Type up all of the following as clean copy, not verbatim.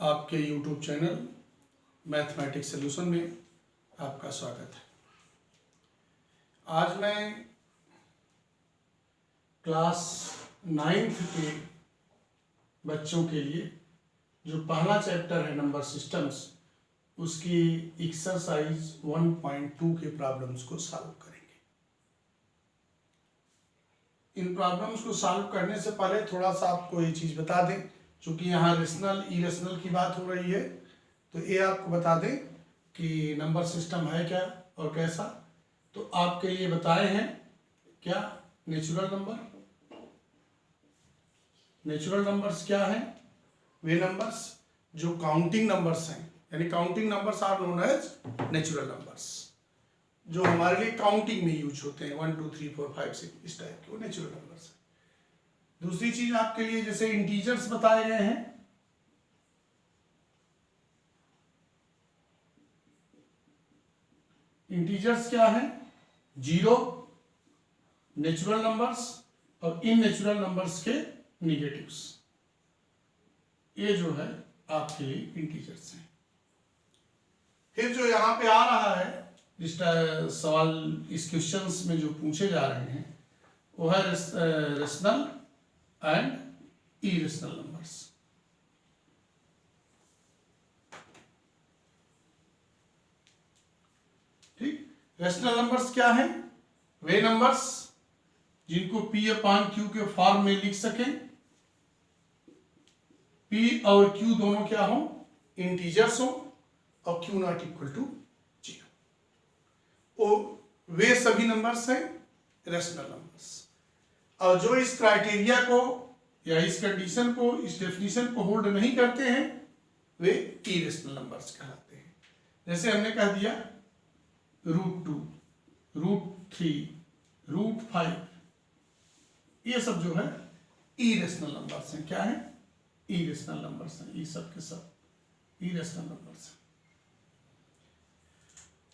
आपके YouTube channel mathematics solution में आपका स्वागत है। आज मैं क्लास 9th के बच्चों के लिए जो पहला चैप्टर है नंबर सिस्टम्स, उसकी एक्सरसाइज 1.2 के प्रॉब्लम्स को सॉल्व करेंगे। इन प्रॉब्लम्स को सॉल्व करने से पहले थोड़ा सा आपको ये चीज़ बता दें, चूँकि यहाँ रेशनल इरेशनल की बात हो रही है, तो ये आपको बता दें कि नंबर सिस्टम है क्या और कैसा। तो आपके लिए बताए हैं क्या नेचुरल नंबर। नेचुरल नंबर्स क्या हैं? वे नंबर्स जो काउंटिंग नंबर्स हैं, यानी counting numbers are known as natural numbers, जो हमारे लिए काउंटिंग में यूज होते हैं 1 2 3 4 5 6 इस टाइप के, वो नेचुरल नंबर्स हैं। दूसरी चीज आपके लिए जैसे इंटीजर्स बताए गए हैं, इंटीजर्स क्या है? जीरो, नेचुरल नंबर्स और इन नेचुरल नंबर्स के निगेटिव्स, ये जो है आपके लिए इंटीजर्स हैं। फिर जो यहाँ पे आ रहा है जिस सवाल इस क्वेश्चंस में जो पूछे जा रहे हैं वो है रेशनल एंड इरेशनल नंबर्स। ठीक, रेशनल नंबर्स क्या है? वे नंबर्स जिनको P/Q के फॉर्म में लिख सकें, P और Q दोनों क्या हो? इंटीजर्स हो और Q नॉट इक्वल टू 0, वो वे सभी नंबर्स हैं रेशनल नंबर्स। और जो इस क्राइटेरिया को या इस कंडीशन को, इस डेफिनेशन को होल्ड नहीं करते हैं, वे इरेशनल नंबर्स कहलाते हैं। जैसे हमने कह दिया √2, √3, √5, ये सब जो है इरेशनल नंबर्स हैं। क्या है? इरेशनल नंबर्स हैं। ये सब के सब इरेशनल नंबर्स हैं।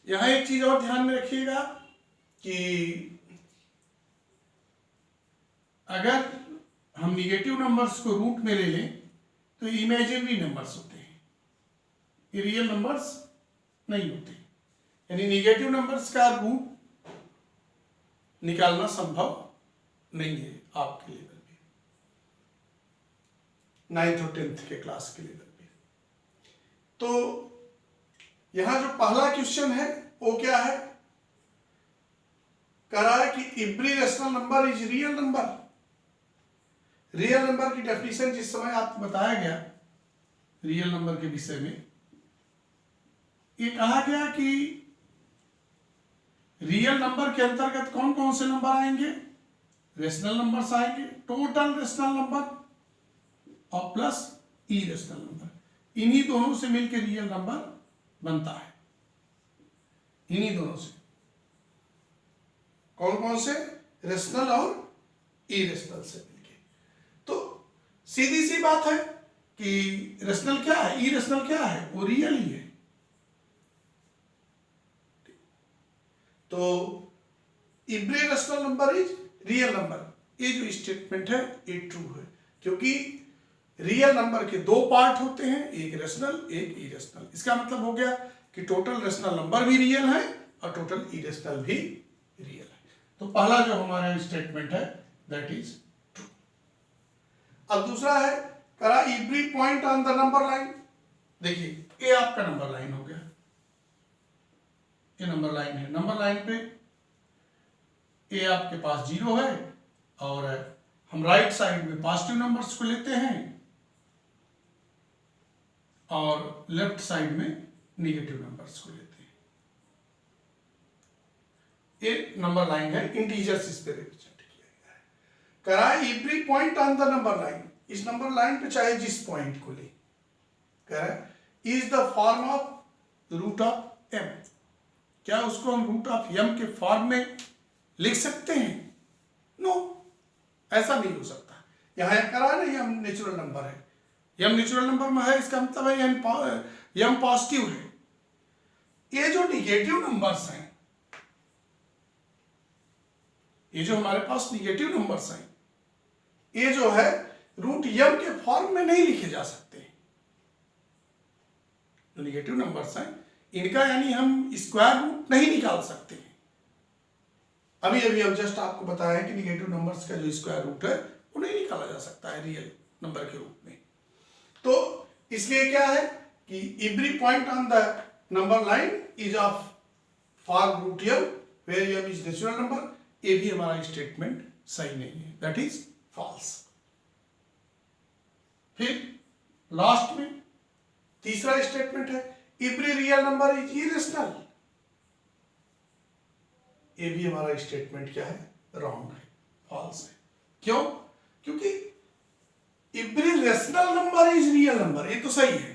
यहां एक चीज और ध्यान में रखिएगा कि अगर हम निगेटिव नंबर्स को रूट में ले लें तो इमेजिनरी नंबर्स होते हैं, ये रियल नंबर्स नहीं होते। यानी निगेटिव नंबर्स का रूट निकालना संभव नहीं है आपके लेवल पे, 9th और 10th के क्लास के लेवल पे। तो यहां जो पहला क्वेश्चन है वो क्या है? कह रहा है कि every rational number is real number. Real number की डेफिनेशन जिस समय आपको बताया गया रियल नंबर के विषय में, ये कहा गया कि रियल नंबर के अंतर्गत कौन कौन से नंबर आएंगे? रेशनल नंबर्स आएंगे, टोटल रेशनल नंबर और प्लस इरेशनल नंबर। इन्हीं दोनों से मिलकर रियल नंबर बनता है। इन्हीं दोनों से, कौन कौन से? रेशनल और इरेशनल से मिलके। तो सीधी सी बात है कि रेशनल क्या है, इरेशनल क्या है? वो रियल ही है। तो every rational number is real number, ये जो स्टेटमेंट है ये ट्रू है, क्योंकि रियल नंबर के दो पार्ट होते हैं, एक रेशनल एक इरेशनल। इसका मतलब हो गया कि टोटल रेशनल नंबर भी रियल है और टोटल इरेशनल भी रियल है। तो पहला जो हमारा स्टेटमेंट है दैट इज ट्रू। अब दूसरा है करा every point on the number line. देखिए ये आपका नंबर लाइन हो गया, ये नंबर लाइन है। नंबर लाइन पे ये आपके पास 0 है और हम राइट साइड में पॉजिटिव नंबर्स को लेते हैं और लेफ्ट साइड में निगेटिव नंबर्स को लेते हैं। ये नंबर लाइन है, इंटीजर्स इस पे रिप्रेजेंट किया गया है। करा every point on the number line, इस नंबर लाइन पे चाहे जिस पॉइंट को ले, कह is the form of √m। क्या उसको हम √m के फॉर्म में लिख सकते हैं? नो, ऐसा नहीं हो सकता। यहां करा ना यम नेचुरल नंबर है, यम नेचुरल नंबर में है, इसका मतलब है यम पॉजिटिव है। ये जो निगेटिव नंबर्स हैं, ये जो हमारे पास निगेटिव नंबर्स हैं, ये जो है √m के फॉर्म में नहीं लिखे जा सकते। जो निगेटिव नंबर्स हैं इनका यानी हम स्क्वायर रूट नहीं निकाल सकते हैं। अभी अभी हम जस्ट आपको बताया कि निगेटिव नंबर्स का जो स्क्वायर रूट है वो नहीं निकाला जा सकता है रियल नंबर के रूप में। तो इसलिए क्या है कि every point on the number line is of for root m where m is natural number. ये भी हमारा स्टेटमेंट सही नहीं है, दैट इज फॉल्स। फिर लास्ट में तीसरा स्टेटमेंट है every real number is irrational. ये भी हमारा स्टेटमेंट क्या है, रॉन्ग है, फॉल्स है। क्यों? क्योंकि every rational number is real number, ये तो सही है,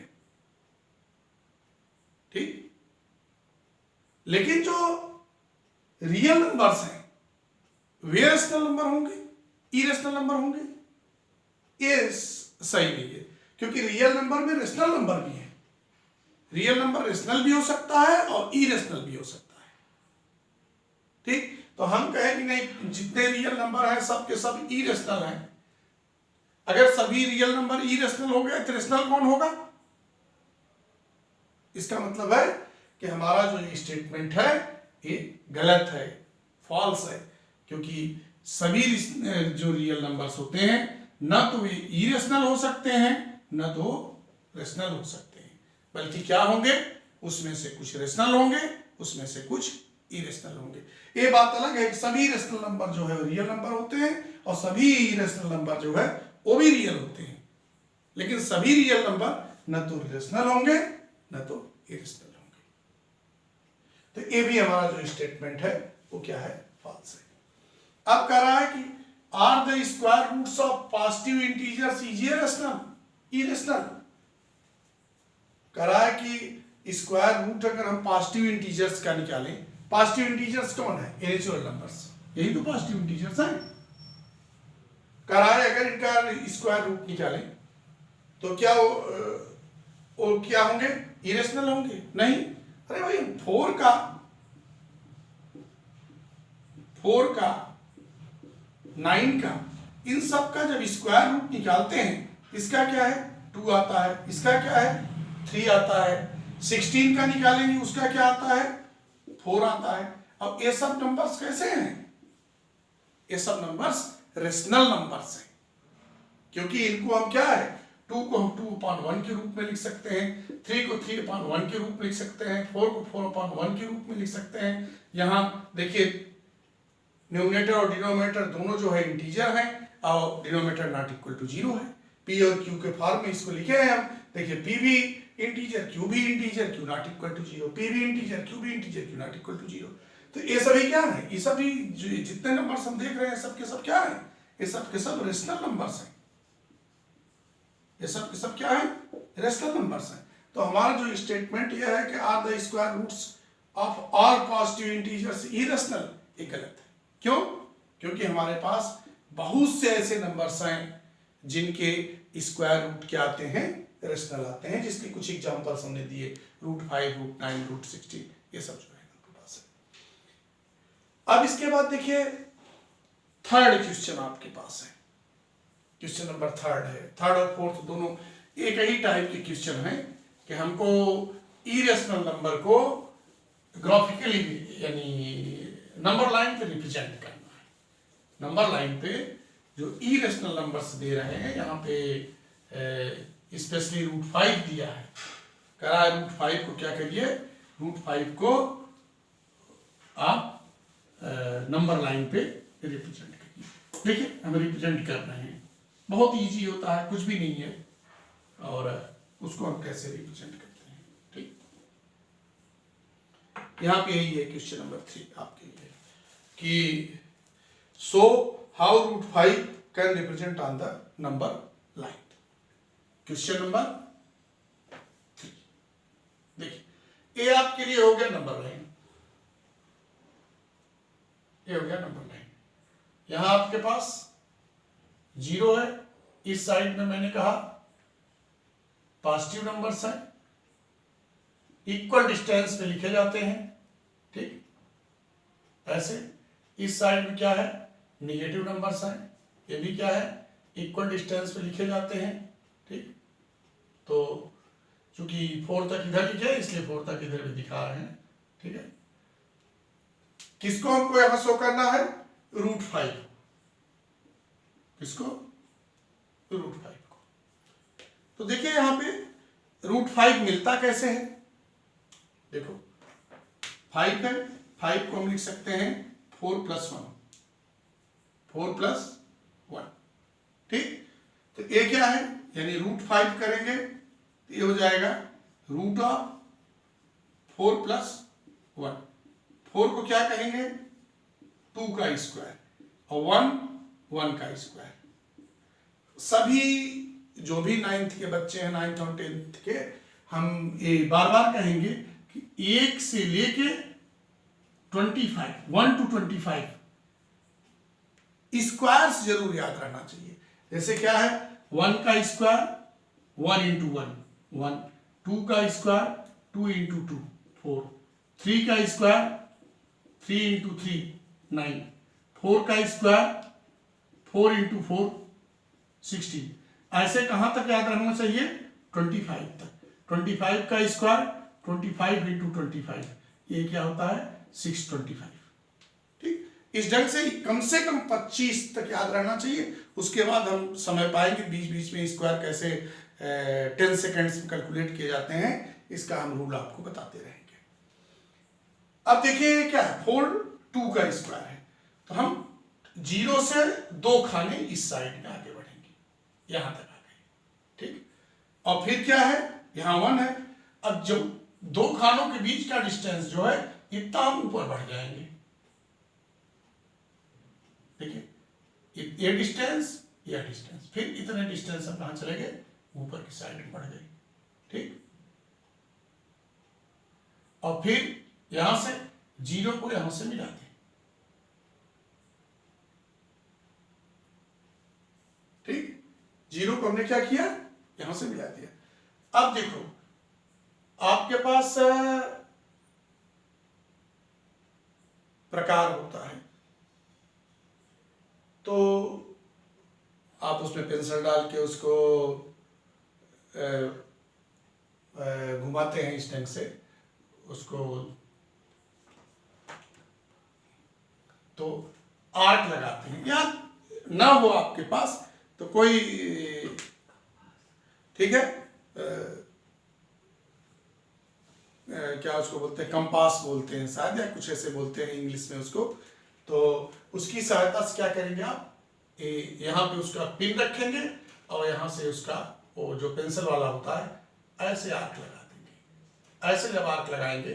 ठीक। लेकिन जो रियल नंबर्स हैं वे रेशनल नंबर होंगे, इरेशनल नंबर होंगे, ये सही नहीं है। क्योंकि रियल नंबर में रेशनल नंबर भी है, रियल नंबर रेशनल भी हो सकता है और इरेशनल भी हो सकता है, ठीक। तो हम कहें कि नहीं, जितने रियल नंबर हैं सब के सब इरेशनल हैं। अगर सभी रियल नंबर इरेशनल हो गए तो रेशनल कौन होगा? इसका मतलब है कि हमारा जो ये स्टेटमेंट है ये गलत है, फॉल्स है। क्योंकि सभी जो रियल नंबर्स होते हैं ना तो वे इरेशनल हो सकते हैं ना तो रेशनल हो सकते हैं, बल्कि क्या होंगे, उसमें से कुछ रेशनल होंगे, उसमें से कुछ इरेशनल होंगे। ये बात अलग है कि सभी रेशनल नंबर जो है रियल नंबर होते हैं और सभी इरेशनल नंबर जो है वो भी रियल होते हैं। लेकिन सभी रियल नंबर न तो रेशनल होंगे न तो इरेशनल होंगे। तो ये भी हमारा जो स्टेटमेंट है वो क्या है, फॉल्स है। अब कह रहा है कि are the square roots of positive integers is irrational, irrational. कह रहा है कि स्क्वायर रूट अगर हम पॉजिटिव इंटीजर्स का निकालें, पॉजिटिव इंटीजर्स कौन है, नेचुरल नंबर्स, यही तो पॉजिटिव इंटीजर्स हैं। कह रहा है अगर इनका स्क्वायर रूट निकालें तो क्या वो क्या होंगे, इरेशनल होंगे? नहीं। अरे भाई 4 का 9 का इन सब का जब स्क्वायर रूट निकालते हैं, इसका क्या है 2 आता है, इसका क्या है 3 आता है, 16 का निकालेंगे उसका क्या आता है 4 आता है। अब ये सब नंबर्स कैसे हैं? ये सब नंबर्स रेशनल नंबर्स हैं, क्योंकि इनको हम क्या है 2 को हम 2/1 के रूप में लिख सकते हैं, 3 को 3/1 के रूप में लिख सकते हैं, 4 को 4/1 के रूप में लिख सकते हैं। यहाँ देखिए न्यूमरेटर और डिनोमिनेटर दोनों जो है इंटीजर हैं और डिनोमिनेटर नॉट इक्वल टू 0 है। पी और क्यू के फॉर्म में इसको लिखे हैं हम। देखिए पी भी इंटीजर, क्यू भी integer, Q not equal to 0, P भी इंटीजर, क्यू भी integer, Q not equal to 0। तो ये सभी क्या है, ये सभी जितने नंबर्स हम देख रहे हैं सब के सब क्या है, ये सब के सब रेशनल नंबर्स हैं। ये सब के सब क्या है, रेशनल नंबर्स हैं। तो हमारा जो स्टेटमेंट यह है कि are the square roots of all positive integers irrational, ये गलत है। क्यों? क्योंकि हमारे पास बहुत से ऐसे नंबर्स हैं जिनके स्क्वायर रूट क्या आते हैं, रेशनल आते हैं, जिसके कुछ एग्जांपल्स हमने दिए, √5, √9, √16, ये सब जो है आपके पास है। अब इसके बाद देखिए थर्ड क्वेश्चन आपके पास है, क्वेश्चन नंबर थर्ड है। थर्ड और फोर्थ दोनों एक ही टाइप के क्वेश्चन हैं कि हमको इरेशनल नंबर को ग्राफिकली यानी नंबर लाइन पे रिप्रेजेंट करना है। नंबर लाइन पे जो इरेशनल नंबर्स दे रहे हैं, यहाँ पे स्पेशली √5 दिया है, कह रहा है √5 को क्या करिए, √5 को आप नंबर लाइन पे रिप्रेजेंट करिए। देखिए हम रिप्रेजेंट कर रहे हैं, बहुत इजी होता है, कुछ भी नहीं है, और उसको हम कैसे रिप्रेजेंट करते हैं, ठीक। यहाँ पे यही है क्वेश्चन नंबर 3 आपके लिए कि so how √5 can represent on the number line. Question number 3 देखिए, ये आपके लिए हो गया नंबर लाइन, ये हो गया नंबर लाइन। यहां आपके पास 0 है, इस साइड में मैंने कहा पॉजिटिव नंबर्स हैं, इक्वल डिस्टेंस पे लिखे जाते हैं, ठीक। ऐसे इस साइड में क्या है, निगेटिव नंबर्स हैं, ये भी क्या है, इक्वल डिस्टेंस पे लिखे जाते हैं, ठीक। तो क्योंकि 4 तक इधर लिखे इसलिए 4 तक इधर भी दिखा रहे हैं, ठीक है। किसको हमको यहां शो करना है? √5। किसको? √5 को। तो देखिए यहां पे √5 मिलता कैसे है? देखो 5 है, 5 को हम लिख सकते हैं 4 + 1, 4 + 1, ठीक। तो ये क्या है? यानी √5 करेंगे तो ये हो जाएगा √4 + 1। 4 को क्या कहेंगे? 2 का स्क्वायर, और 1 का स्क्वायर। सभी जो भी 9th के बच्चे हैं, 9th और 10th के, हम ये बार बार कहेंगे कि 1 से लेके 25, 1 to 25 स्क्वायर्स जरूर याद रहना चाहिए। जैसे क्या है? 1 का स्क्वायर 1 × 1, 1, 2 का स्क्वायर 2 × 2, 4, 3 का स्क्वायर 3 × 3, 9, 4 का स्क्वायर 4 × 4, 16। ऐसे कहां तक याद रखना चाहिए? 25 तक। 25 का स्क्वायर 25 × 25, ये क्या होता है? 625, ठीक। इस ढंग से कम 25 तक याद रहना चाहिए। उसके बाद हम समय पाएंगे बीच बीच में स्क्वायर कैसे 10 सेकेंड्स में कैलकुलेट किए जाते हैं, इसका हम रूल आपको बताते रहेंगे। अब देखिए क्या है? 4 2 का स्क्वायर है, तो हम 0 से 2 खाने इस साइड में आगे बढ़ेंगे, यहां तक आ गए, ठीक। और फिर क्या है? यहां 1 है। अब जो 2 खानों के बीच का डिस्टेंस जो है, इतना हम ऊपर बढ़ जाएंगे, देखिए ये डिस्टेंस, यह डिस्टेंस, फिर इतने डिस्टेंस हम कहां चले गए? ऊपर की साइड में बढ़ गए, ठीक। और फिर यहां से 0 को यहां से मिला दें, ठीक। 0 को हमने क्या किया? यहां से मिला दिया। अब देखो आपके पास प्रकार होता है, तो आप उसमें पेंसिल डाल के उसको घुमाते हैं इस ढंग से उसको, तो आर्क लगाते हैं। या ना हो आपके पास तो कोई, ठीक है, क्या उसको बोलते हैं? कंपास बोलते हैं शायद, या कुछ ऐसे बोलते हैं इंग्लिश में उसको। तो उसकी सहायता से क्या करेंगे आप? यहाँ पे उसका पिन रखेंगे और यहाँ से उसका वो जो पेंसिल वाला होता है ऐसे आर्क लगा देंगे। ऐसे जब आर्क लगाएंगे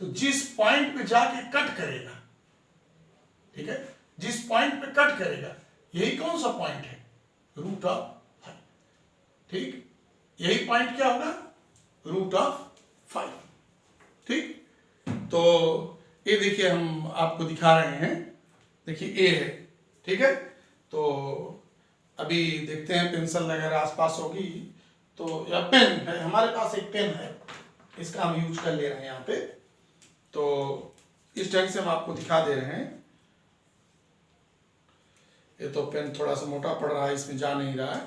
तो जिस पॉइंट पे जाके कट करेगा, ठीक है, जिस पॉइंट पे कट करेगा, यही कौन सा पॉइंट है? √5, ठीक। यही पॉइंट क्या होगा? √5, ठीक। तो ये देखिए हम आपको दिखा रहे हैं, देखिए ए है, ठीक है। तो अभी देखते हैं पेंसिल वगैरह आसपास होगी तो, या पेन है, हमारे पास एक पेन है, इसका हम यूज कर ले रहे हैं यहाँ पे। तो इस ढंग से हम आपको दिखा दे रहे हैं। ये तो पेन थोड़ा सा मोटा पड़ रहा है, इसमें जा नहीं रहा है,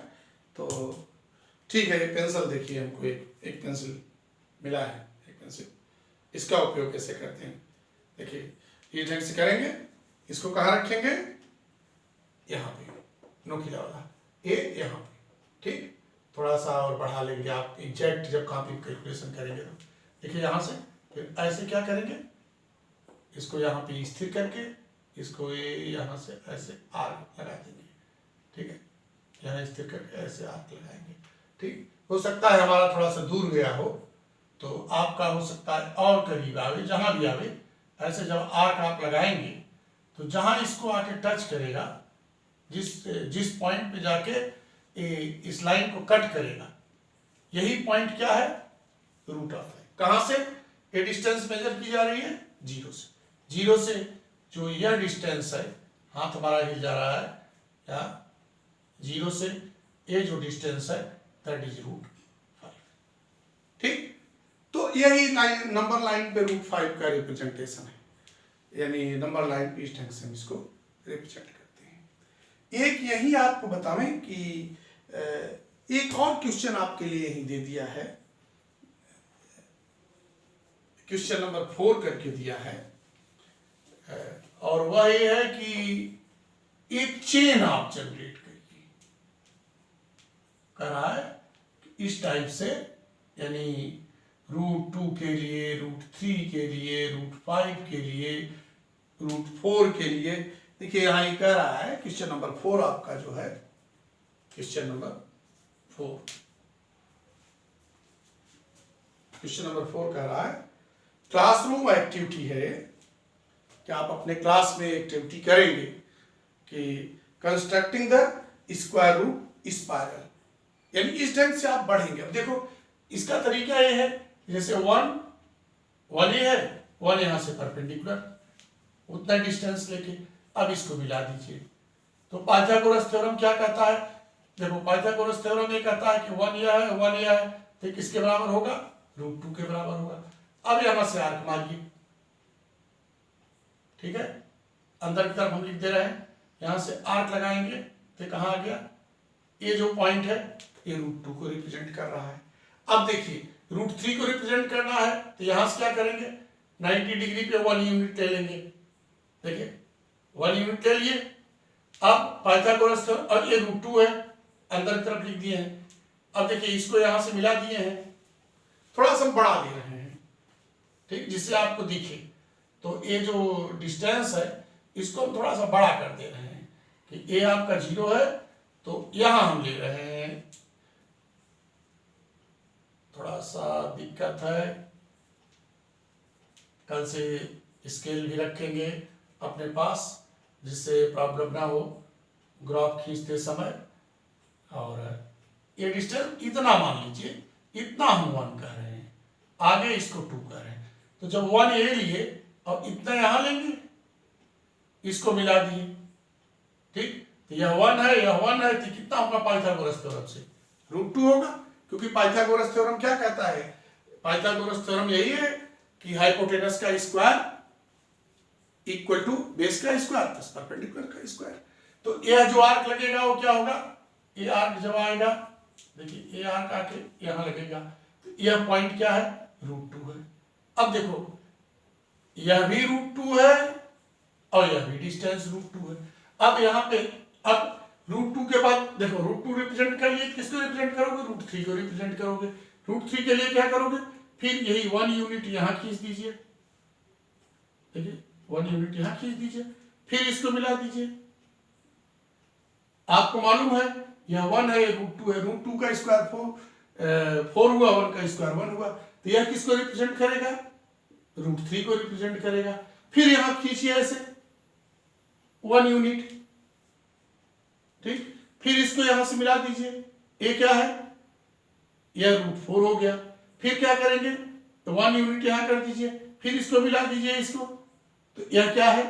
तो ठीक है। ये पेंसिल देखिए, हमको एक पेंसिल मिला है, एक पेंसिल, इसका उपयोग कैसे करते हैं देखिए। ये ढंग से करेंगे, इसको कहाँ रखेंगे? यहाँ पे, नोकीला वाला, ये यहाँ पे, ठीक। थोड़ा सा और बढ़ा लेंगे आप एग्जैक्ट जब कॉपी कैलकुलेशन करेंगे तो। देखिए यहाँ से फिर ऐसे क्या करेंगे? इसको यहाँ पे स्थिर करके इसको यहाँ से ऐसे आर्क लगा देंगे, ठीक है। यहाँ स्थिर करके ऐसे आर्क लगाएंगे, ठीक। हो सकता है हमारा थोड़ा सा दूर गया हो, तो आपका हो सकता है और करीब आवे, जहाँ भी आवे। ऐसे जब आर्क आप लगाएंगे तो जहाँ इसको आके टच करेगा, जिस पॉइंट पे जाके इस लाइन को कट करेगा, यही पॉइंट क्या है? √5। कहाँ से ये डिस्टेंस मेजर की जा रही है? 0 से। 0 से जो यह डिस्टेंस है, हाथ हमारा हिल जा रहा है, या 0 से ये जो डिस्टेंस है दैट इज √5, ठीक। तो यही नंबर लाइन पे √5 का रिप्रेजेंटेशन है, यानी नंबर लाइन पे इस ढंग से हम इसको रिप्रेजेंट करते हैं। एक यही आपको बतावें कि एक और क्वेश्चन आपके लिए यही दे दिया है क्वेश्चन नंबर 4 करके दिया है, और वह ये है कि एक चेन आप जनरेट करिए, कर रहा है इस टाइप से, यानी √2 के लिए, √3 के लिए, √5 के लिए, √4 के लिए। देखिए यहाँ ये कह रहा है क्वेश्चन नंबर 4 आपका जो है, क्वेश्चन नंबर 4 कह रहा है क्लासरूम एक्टिविटी है कि आप अपने क्लास में एक्टिविटी करेंगे कि constructing the square root spiral, यानी इस ढंग से आप बढ़ेंगे। अब देखो इसका तरीका ये है, जैसे 1 ये है, 1 यहाँ से परपेंडिकुलर, उतना डिस्टेंस लेके अब इसको मिला दीजिए। तो पाइथागोरस थ्योरम क्या कहता है, देखो पाइथागोरस थ्योरम ये कहता है कि 1 यह है, 1 यह है, तो किसके बराबर होगा, √2 के बराबर होगा। अब यहां से आर्क मारिए, ठीक है, अंदर की तरफ हम लिख दे रहे हैं, यहां से आर्क लगाएंगे तो कहां आ गया, ये जो पॉइंट है ये √2 को रिप्रेजेंट कर रहा है। अब देखिए √3 को रिप्रेजेंट करना है तो यहां से क्या करेंगे, 90 डिग्री पे 1 यूनिट ले लेंगे। देखिए 1 यूनिट ले लिए। अब पाइथागोरस और ये √2 है, अंदर की तरफ लिख दिए हैं। अब देखिए इसको यहां से मिला दिए हैं, थोड़ा सा बढ़ा दे रहे हैं, ठीक, जिससे आपको दिखे। तो ये जो डिस्टेंस है इसको हम थोड़ा सा बड़ा कर दे रहे हैं कि ये आपका 0 है, तो यहां हम ले रहे हैं, थोड़ा सा दिक्कत है, कल से स्केल भी रखेंगे अपने पास जिससे प्रॉब्लम ना हो ग्राफ खींचते समय। और ये डिस्टेंस इतना मान लीजिए, इतना हम 1 कह रहे हैं, आगे इसको 2 कह रहे हैं। तो जब 1 ये लिए और इतना यहां लेंगे, इसको मिला दिए, ठीक, तो यह 1 है, यह 1 है, तो कितना होगा पाइथागोरस थ्योरम से, √2 होगा। क्योंकि पाइथागोरस थ्योरम क्या कहता है, पाइथागोरस थ्योरम यही है कि हाइपोटेनस का स्क्वायर इक्वल टू बेस का स्क्वायर प्लस परपेंडिकुलर का स्क्वायर। तो यह जो आर्क लगेगा वो क्या होगा, ये आर्क जब आएगा, देखिए ये आर्क आके यहां लगेगा, तो यह पॉइंट क्या है, √2 है। अब देखो यह भी √2 है और यह भी डिस्टेंस √2 है। अब यहाँ पे अब √2 के बाद देखो √2 रिप्रेजेंट कर लिए, किसको रिप्रेजेंट करोगे, √3 को रिप्रेजेंट करोगे। √3 के लिए क्या करोगे, फिर यही 1 यूनिट यहाँ खींच दीजिए, देखिए 1 यूनिट यहाँ खींच दीजिए, फिर इसको मिला दीजिए। आपको मालूम है यह 1 है, √2 है, √2 का स्क्वायर 4 हुआ, 1 का स्क्वायर 1 हुआ, तो यह किसको रिप्रेजेंट करेगा, √3 को रिप्रेजेंट करेगा। फिर यहां खींचिए ऐसे 1 यूनिट, ठीक, फिर इसको यहां से मिला दीजिए, ये क्या है, यह √4 हो गया। फिर क्या करेंगे, तो 1 यूनिट यहां कर दीजिए, फिर इसको मिला दीजिए इसको, तो यह क्या है,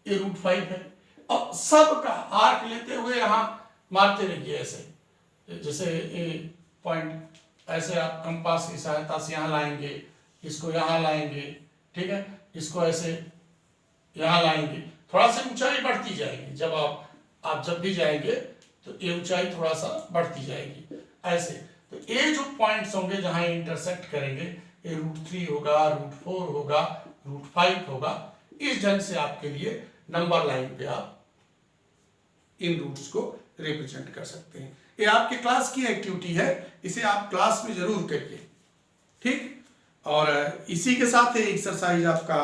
ये √5 है। अब सबका आर्क लेते हुए यहां मारते रहिए ऐसे, जैसे ये पॉइंट ऐसे आप कंपास की सहायता से यहां लाएंगे, इसको यहां लाएंगे, ठीक है, इसको ऐसे यहां लाएंगे, थोड़ा सा ऊंचाई बढ़ती जाएगी। जब आप जब भी जाएंगे तो ये ऊंचाई थोड़ा सा बढ़ती जाएगी ऐसे। तो ये जो पॉइंट्स होंगे जहां इंटरसेक्ट करेंगे, ये √3 होगा, √4 होगा, √5 होगा। इस ढंग से आपके लिए नंबर लाइन पे आप इन रूट्स को रिप्रेजेंट कर सकते हैं। ये आपके क्लास की एक्टिविटी है, इसे आप क्लास में जरूर करिए, ठीक। और इसी के साथ ये एक्सरसाइज आपका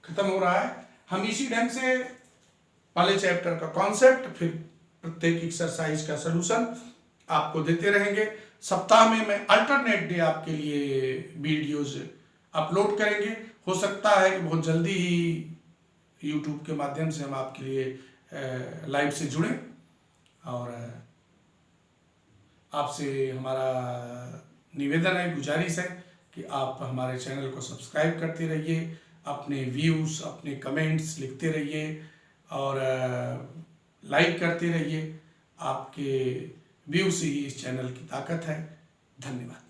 खत्म हो रहा है। हम इसी ढंग से पहले चैप्टर का कॉन्सेप्ट, फिर प्रत्येक एक्सरसाइज का सलूशन आपको देते रहेंगे। सप्ताह में मैं अल्टरनेट डे आपके लिए वीडियोज अपलोड करेंगे। हो सकता है कि बहुत जल्दी ही यूट्यूब के माध्यम से हम आपके लिए लाइव से जुड़ें, और आपसे हमारा निवेदन है, गुजारिश है कि आप हमारे चैनल को सब्सक्राइब करते रहिए, अपने व्यूज़, अपने कमेंट्स लिखते रहिए और लाइक करते रहिए। आपके व्यू से ही इस चैनल की ताकत है। धन्यवाद।